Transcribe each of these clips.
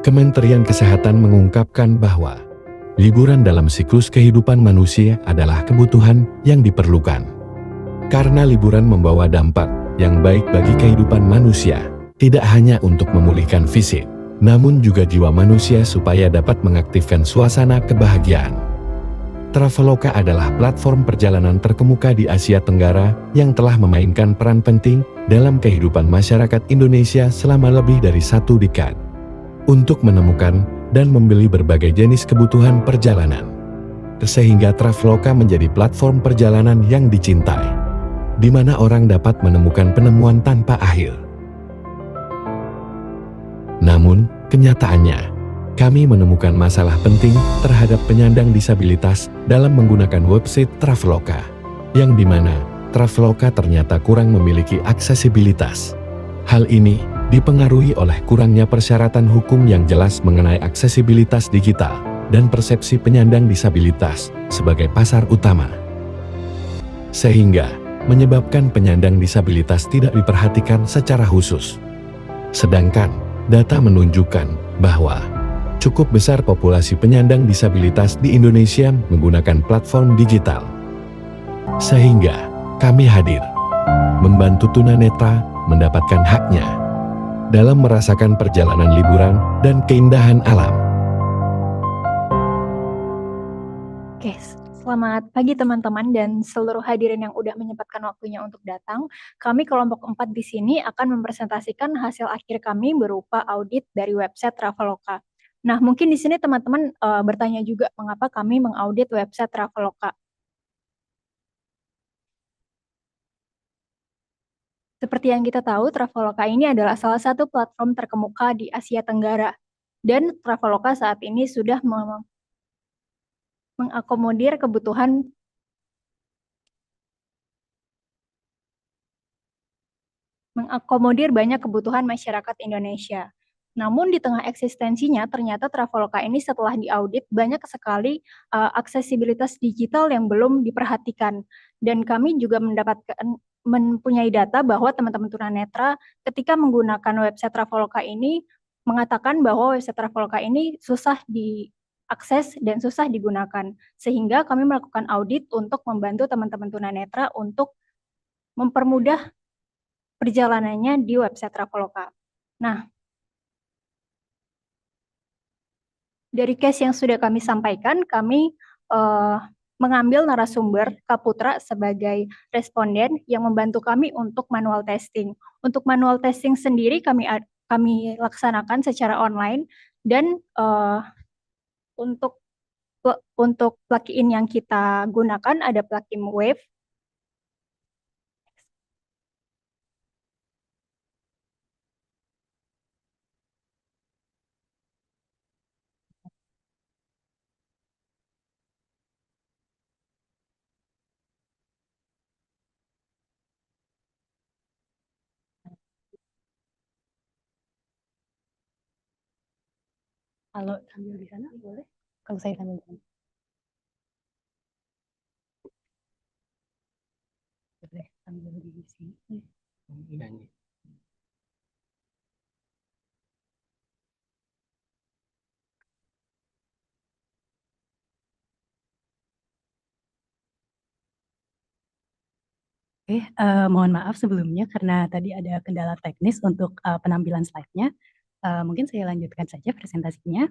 Kementerian Kesehatan mengungkapkan bahwa liburan dalam siklus kehidupan manusia adalah kebutuhan yang diperlukan. Karena liburan membawa dampak yang baik bagi kehidupan manusia, tidak hanya untuk memulihkan fisik, namun juga jiwa manusia supaya dapat mengaktifkan suasana kebahagiaan. Traveloka adalah platform perjalanan terkemuka di Asia Tenggara yang telah memainkan peran penting dalam kehidupan masyarakat Indonesia selama lebih dari 1 dekade. Untuk menemukan dan membeli berbagai jenis kebutuhan perjalanan. Sehingga Traveloka menjadi platform perjalanan yang dicintai, di mana orang dapat menemukan penemuan tanpa akhir. Namun, kenyataannya, kami menemukan masalah penting terhadap penyandang disabilitas dalam menggunakan website Traveloka, yang dimana Traveloka ternyata kurang memiliki aksesibilitas. Hal ini dipengaruhi oleh kurangnya persyaratan hukum yang jelas mengenai aksesibilitas digital dan persepsi penyandang disabilitas sebagai pasar utama. Sehingga menyebabkan penyandang disabilitas tidak diperhatikan secara khusus. Sedangkan data menunjukkan bahwa cukup besar populasi penyandang disabilitas di Indonesia menggunakan platform digital. Sehingga kami hadir membantu tunanetra mendapatkan haknya dalam merasakan perjalanan liburan dan keindahan alam. Oke, selamat pagi teman-teman dan seluruh hadirin yang udah menyempatkan waktunya untuk datang. Kami kelompok 4 di sini akan mempresentasikan hasil akhir kami berupa audit dari website Traveloka. Nah, mungkin di sini teman-teman bertanya juga mengapa kami mengaudit website Traveloka. Seperti yang kita tahu, Traveloka ini adalah salah satu platform terkemuka di Asia Tenggara. Dan Traveloka saat ini sudah mengakomodir banyak kebutuhan masyarakat Indonesia. Namun di tengah eksistensinya, ternyata Traveloka ini setelah diaudit banyak sekali aksesibilitas digital yang belum diperhatikan. Dan kami juga mempunyai data bahwa teman-teman tunanetra ketika menggunakan website Traveloka ini mengatakan bahwa website Traveloka ini susah diakses dan susah digunakan. Sehingga kami melakukan audit untuk membantu teman-teman tunanetra untuk mempermudah perjalanannya di website Traveloka. Nah, dari case yang sudah kami sampaikan, kami mengambil narasumber Kaputra sebagai responden yang membantu kami untuk manual testing. Untuk manual testing sendiri kami laksanakan secara online dan untuk plugin yang kita gunakan ada plugin Wave. Kalau sambil di sana boleh? Kalau saya sambil di sana. Boleh sambil di sini. Nyanyi. Oke, mohon maaf sebelumnya karena tadi ada kendala teknis untuk penampilan slide-nya. Mungkin saya lanjutkan saja presentasinya.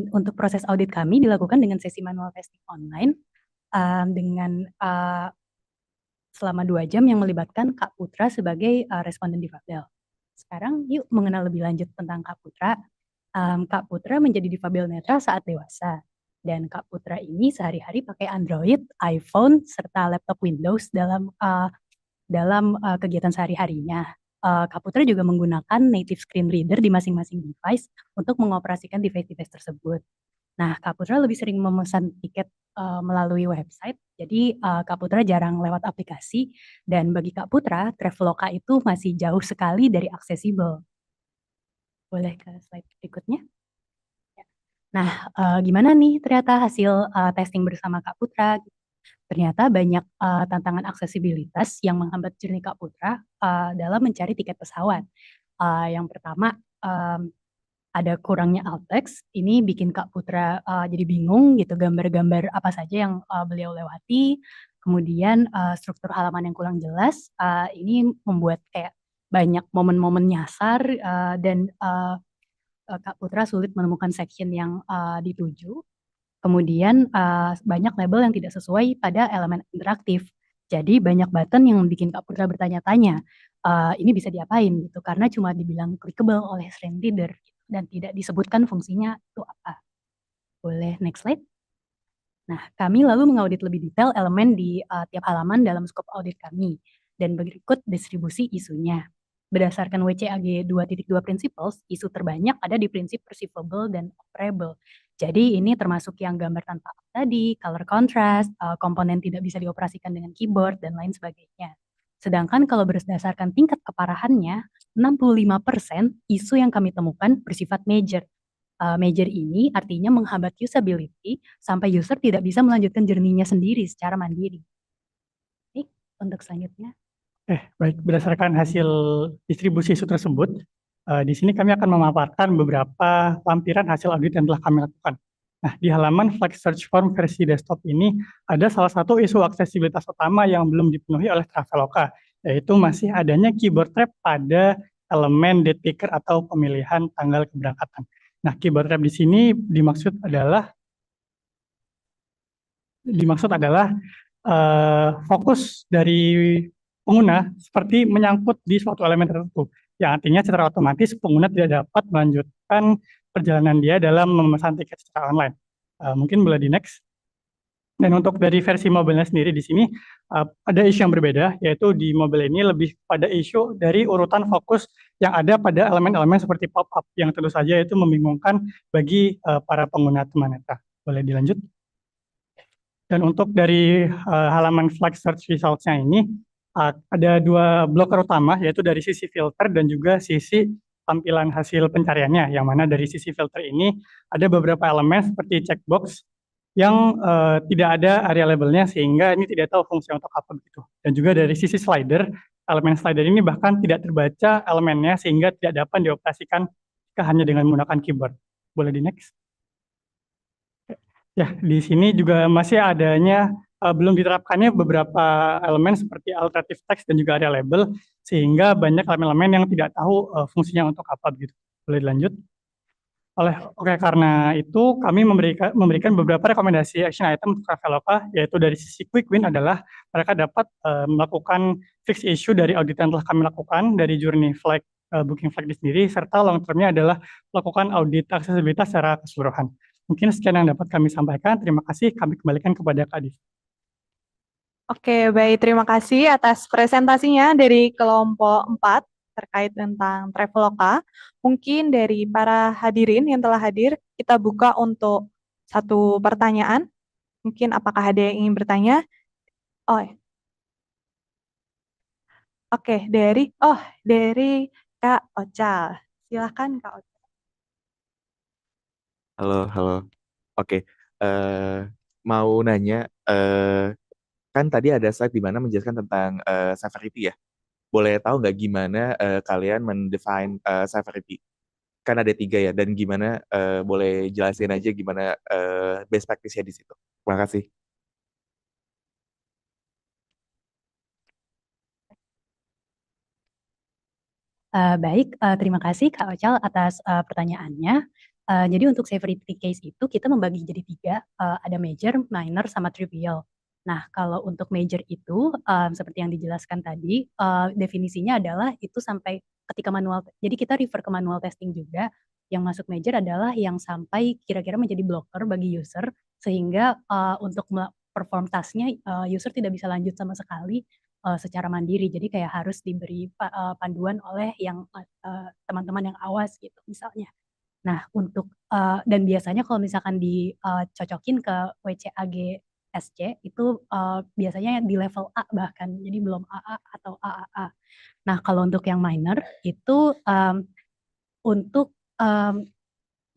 Untuk proses audit kami dilakukan dengan sesi manual testing online dengan selama 2 jam yang melibatkan Kak Putra sebagai responden difabel. Sekarang yuk mengenal lebih lanjut tentang Kak Putra. Kak Putra menjadi difabel netra saat dewasa. Dan Kak Putra ini sehari-hari pakai Android, iPhone, serta laptop Windows dalam kegiatan sehari-harinya. Kak Putra juga menggunakan native screen reader di masing-masing device untuk mengoperasikan device-device tersebut. Nah, Kak Putra lebih sering memesan tiket melalui website, jadi Kak Putra jarang lewat aplikasi, dan bagi Kak Putra, Traveloka itu masih jauh sekali dari aksesibel. Boleh ke slide berikutnya? Nah, gimana nih ternyata hasil testing bersama Kak Putra? Ternyata banyak tantangan aksesibilitas yang menghambat journey Kak Putra dalam mencari tiket pesawat. Yang pertama, ada kurangnya alt text. Ini bikin Kak Putra jadi bingung gitu, gambar-gambar apa saja yang beliau lewati. Kemudian struktur halaman yang kurang jelas. Ini membuat kayak banyak momen-momen nyasar dan Kak Putra sulit menemukan section yang dituju. Kemudian banyak label yang tidak sesuai pada elemen interaktif. Jadi banyak button yang bikin Kak Putra bertanya-tanya, ini bisa diapain gitu, karena cuma dibilang clickable oleh screen reader gitu, dan tidak disebutkan fungsinya itu apa. Boleh next slide? Nah, kami lalu mengaudit lebih detail elemen di tiap halaman dalam skop audit kami, dan berikut distribusi isunya. Berdasarkan WCAG 2.2 Principles, isu terbanyak ada di prinsip perceivable dan operable. Jadi ini termasuk yang gambar tanpa tadi, color contrast, komponen tidak bisa dioperasikan dengan keyboard, dan lain sebagainya. Sedangkan kalau berdasarkan tingkat keparahannya, 65% isu yang kami temukan bersifat major. Major ini artinya menghambat usability sampai user tidak bisa melanjutkan journey-nya sendiri secara mandiri. Oke, untuk selanjutnya. Baik, berdasarkan hasil distribusi isu tersebut, di sini kami akan memaparkan beberapa lampiran hasil audit yang telah kami lakukan. Nah, di halaman Flex Search Form versi desktop ini, ada salah satu isu aksesibilitas utama yang belum dipenuhi oleh Traveloka, yaitu masih adanya keyboard trap pada elemen date picker atau pemilihan tanggal keberangkatan. Nah, keyboard trap di sini dimaksud adalah fokus dari pengguna seperti menyangkut di suatu elemen tertentu, yang artinya secara otomatis pengguna tidak dapat melanjutkan perjalanan dia dalam memesan tiket secara online. Mungkin boleh di next. Dan untuk dari versi mobile sendiri di sini ada isu yang berbeda, yaitu di mobile ini lebih pada isu dari urutan fokus yang ada pada elemen-elemen seperti pop-up, yang tentu saja itu membingungkan bagi para pengguna tunanetra. Boleh dilanjut? Dan untuk dari halaman Flex Search Results-nya ini, ada dua bloker utama, yaitu dari sisi filter dan juga sisi tampilan hasil pencariannya, yang mana dari sisi filter ini ada beberapa elemen seperti checkbox yang tidak ada area labelnya, sehingga ini tidak tahu fungsi untuk apa gitu. Dan juga dari sisi slider, elemen slider ini bahkan tidak terbaca elemennya, sehingga tidak dapat dioperasikan jika hanya dengan menggunakan keyboard. Boleh di next? Ya, di sini juga masih adanya belum diterapkannya beberapa elemen seperti alternative text dan juga area label, sehingga banyak elemen-elemen yang tidak tahu fungsinya untuk apa begitu. Boleh dilanjut? Karena itu kami memberikan beberapa rekomendasi action item untuk Traveloka, yaitu dari sisi quick win adalah mereka dapat melakukan fix issue dari audit yang telah kami lakukan dari journey flag, booking flag di sendiri, serta long termnya adalah melakukan audit aksesibilitas secara keseluruhan. Mungkin sekian yang dapat kami sampaikan. Terima kasih. Kami kembalikan kepada Kak Div. Oke, baik. Terima kasih atas presentasinya dari kelompok 4 terkait tentang Traveloka. Mungkin dari para hadirin yang telah hadir, kita buka untuk satu pertanyaan. Mungkin apakah ada yang ingin bertanya? Oke, dari Kak Ocal. Silakan Kak Ocal. Halo. Oke, mau nanya, kan tadi ada slide di mana menjelaskan tentang severity ya. Boleh tahu nggak gimana kalian mendefine severity? Kan ada 3 ya, dan gimana boleh jelasin aja gimana best practice-nya di situ. Terima kasih. Baik, terima kasih Kak Ocal atas pertanyaannya. Jadi untuk severity case itu kita membagi jadi 3, ada major, minor, sama trivial. Nah, kalau untuk major itu seperti yang dijelaskan tadi, definisinya adalah itu sampai ketika manual. Jadi kita refer ke manual testing juga. Yang masuk major adalah yang sampai kira-kira menjadi blocker bagi user, sehingga untuk perform task-nya user tidak bisa lanjut sama sekali secara mandiri. Jadi kayak harus diberi panduan oleh yang teman-teman yang awas gitu misalnya. Nah, untuk dan biasanya kalau misalkan dicocokin ke WCAG SC itu biasanya di level A bahkan, jadi belum AA atau AAA. Nah, kalau untuk yang minor itu untuk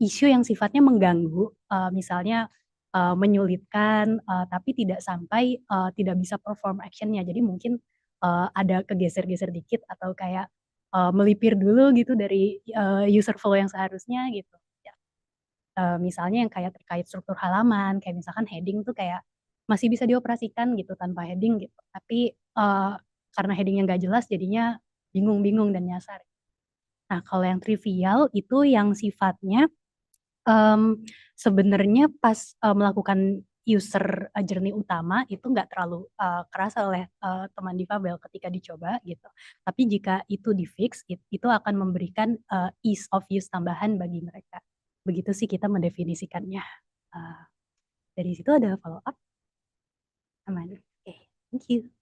isu yang sifatnya mengganggu, misalnya menyulitkan, tapi tidak sampai tidak bisa perform action-nya. Jadi mungkin ada kegeser-geser dikit atau kayak melipir dulu gitu dari user flow yang seharusnya gitu. Ya, misalnya yang kayak terkait struktur halaman, kayak misalkan heading tuh kayak masih bisa dioperasikan gitu tanpa heading gitu. Tapi karena headingnya nggak jelas jadinya bingung-bingung dan nyasar. Nah, kalau yang trivial itu yang sifatnya sebenarnya pas melakukan user journey utama itu nggak terlalu kerasa oleh teman difabel ketika dicoba gitu. Tapi jika itu di-fix, itu akan memberikan ease of use tambahan bagi mereka. Begitu sih kita mendefinisikannya. Dari situ ada follow up. Aman. Oke, thank you.